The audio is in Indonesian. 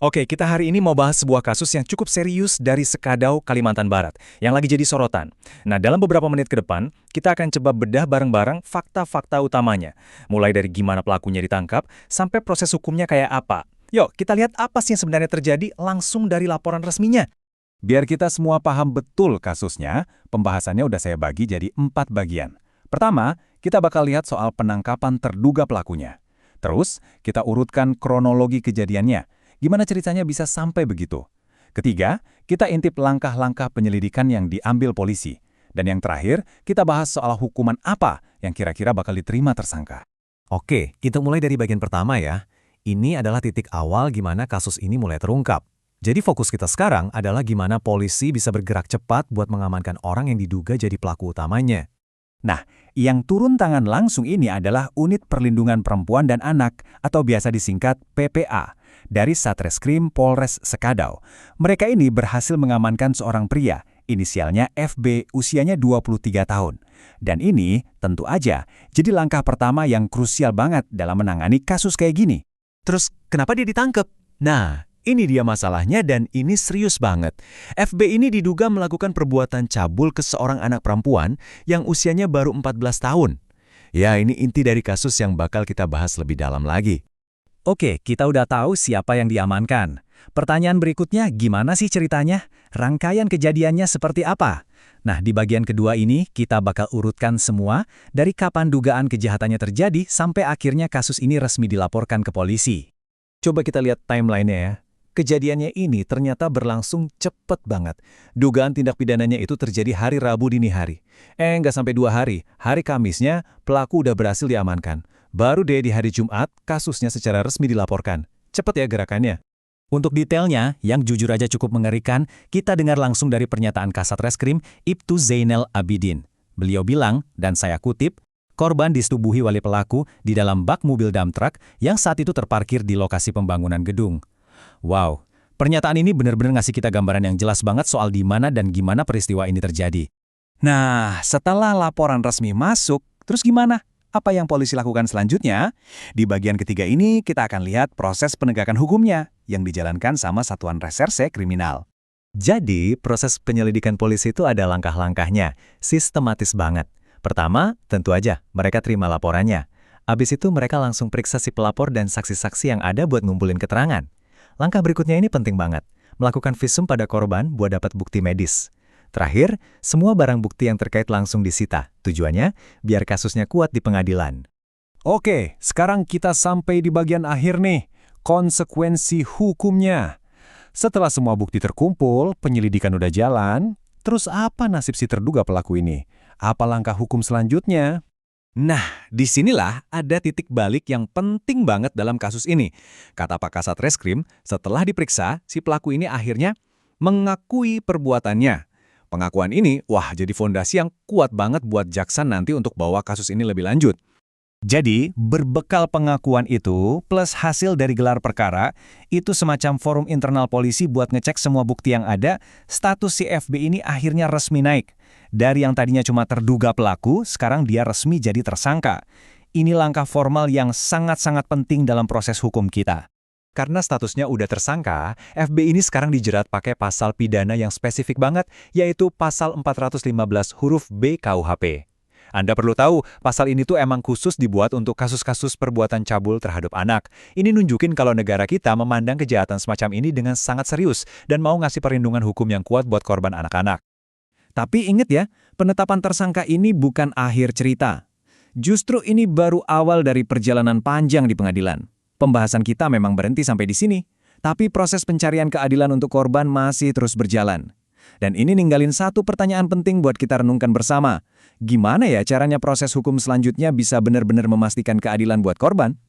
Oke, kita hari ini mau bahas sebuah kasus yang cukup serius dari Sekadau, Kalimantan Barat, yang lagi jadi sorotan. Nah, dalam beberapa menit ke depan, kita akan coba bedah bareng-bareng fakta-fakta utamanya. Mulai dari gimana pelakunya ditangkap, sampai proses hukumnya kayak apa. Yuk, kita lihat apa sih yang sebenarnya terjadi langsung dari laporan resminya. Biar kita semua paham betul kasusnya, pembahasannya udah saya bagi jadi 4 bagian. Pertama, kita bakal lihat soal penangkapan terduga pelakunya. Terus, kita urutkan kronologi kejadiannya. Gimana ceritanya bisa sampai begitu? Ketiga, kita intip langkah-langkah penyelidikan yang diambil polisi. Dan yang terakhir, kita bahas soal hukuman apa yang kira-kira bakal diterima tersangka. Oke, kita mulai dari bagian pertama ya. Ini adalah titik awal gimana kasus ini mulai terungkap. Jadi fokus kita sekarang adalah gimana polisi bisa bergerak cepat buat mengamankan orang yang diduga jadi pelaku utamanya. Nah, yang turun tangan langsung ini adalah Unit Perlindungan Perempuan dan Anak atau biasa disingkat PPA dari Satreskrim Polres Sekadau. Mereka ini berhasil mengamankan seorang pria, inisialnya FB, usianya 23 tahun. Dan ini tentu aja jadi langkah pertama yang krusial banget dalam menangani kasus kayak gini. Terus, kenapa dia ditangkap? Nah, ini dia masalahnya dan ini serius banget. FB ini diduga melakukan perbuatan cabul ke seorang anak perempuan yang usianya baru 14 tahun. Ya, ini inti dari kasus yang bakal kita bahas lebih dalam lagi. Oke, kita udah tahu siapa yang diamankan. Pertanyaan berikutnya, gimana sih ceritanya? Rangkaian kejadiannya seperti apa? Nah, di bagian kedua ini, kita bakal urutkan semua dari kapan dugaan kejahatannya terjadi sampai akhirnya kasus ini resmi dilaporkan ke polisi. Coba kita lihat timeline-nya ya. Kejadiannya ini ternyata berlangsung cepet banget. Dugaan tindak pidananya itu terjadi hari Rabu dini hari. Nggak sampai 2 hari. Hari Kamisnya, pelaku udah berhasil diamankan. Baru deh di hari Jumat, kasusnya secara resmi dilaporkan. Cepet ya gerakannya. Untuk detailnya, yang jujur aja cukup mengerikan, kita dengar langsung dari pernyataan Kasat Reskrim Ibtu Zainal Abidin. Beliau bilang, dan saya kutip, korban disetubuhi oleh pelaku di dalam bak mobil dump truck yang saat itu terparkir di lokasi pembangunan gedung. Wow, pernyataan ini benar-benar ngasih kita gambaran yang jelas banget soal di mana dan gimana peristiwa ini terjadi. Nah, setelah laporan resmi masuk, terus gimana? Apa yang polisi lakukan selanjutnya? Di bagian ketiga ini, kita akan lihat proses penegakan hukumnya yang dijalankan sama Satuan Reserse Kriminal. Jadi, proses penyelidikan polisi itu ada langkah-langkahnya, sistematis banget. Pertama, tentu aja, mereka terima laporannya. Abis itu mereka langsung periksa si pelapor dan saksi-saksi yang ada buat ngumpulin keterangan. Langkah berikutnya ini penting banget, melakukan visum pada korban buat dapat bukti medis. Terakhir, semua barang bukti yang terkait langsung disita. Tujuannya, biar kasusnya kuat di pengadilan. Oke, sekarang kita sampai di bagian akhir nih, konsekuensi hukumnya. Setelah semua bukti terkumpul, penyelidikan udah jalan, terus apa nasib si terduga pelaku ini? Apa langkah hukum selanjutnya? Nah, disinilah ada titik balik yang penting banget dalam kasus ini. Kata Pak Kasat Reskrim, setelah diperiksa, si pelaku ini akhirnya mengakui perbuatannya. Pengakuan ini, wah jadi fondasi yang kuat banget buat jaksa nanti untuk bawa kasus ini lebih lanjut. Jadi, berbekal pengakuan itu, plus hasil dari gelar perkara, itu semacam forum internal polisi buat ngecek semua bukti yang ada, status si FB ini akhirnya resmi naik. Dari yang tadinya cuma terduga pelaku, sekarang dia resmi jadi tersangka. Ini langkah formal yang sangat-sangat penting dalam proses hukum kita. Karena statusnya udah tersangka, FB ini sekarang dijerat pakai pasal pidana yang spesifik banget, yaitu pasal 415 huruf B KUHP. Anda perlu tahu, pasal ini tuh emang khusus dibuat untuk kasus-kasus perbuatan cabul terhadap anak. Ini nunjukin kalau negara kita memandang kejahatan semacam ini dengan sangat serius dan mau ngasih perlindungan hukum yang kuat buat korban anak-anak. Tapi ingat ya, penetapan tersangka ini bukan akhir cerita. Justru ini baru awal dari perjalanan panjang di pengadilan. Pembahasan kita memang berhenti sampai di sini, tapi proses pencarian keadilan untuk korban masih terus berjalan. Dan ini ninggalin satu pertanyaan penting buat kita renungkan bersama. Gimana ya caranya proses hukum selanjutnya bisa benar-benar memastikan keadilan buat korban?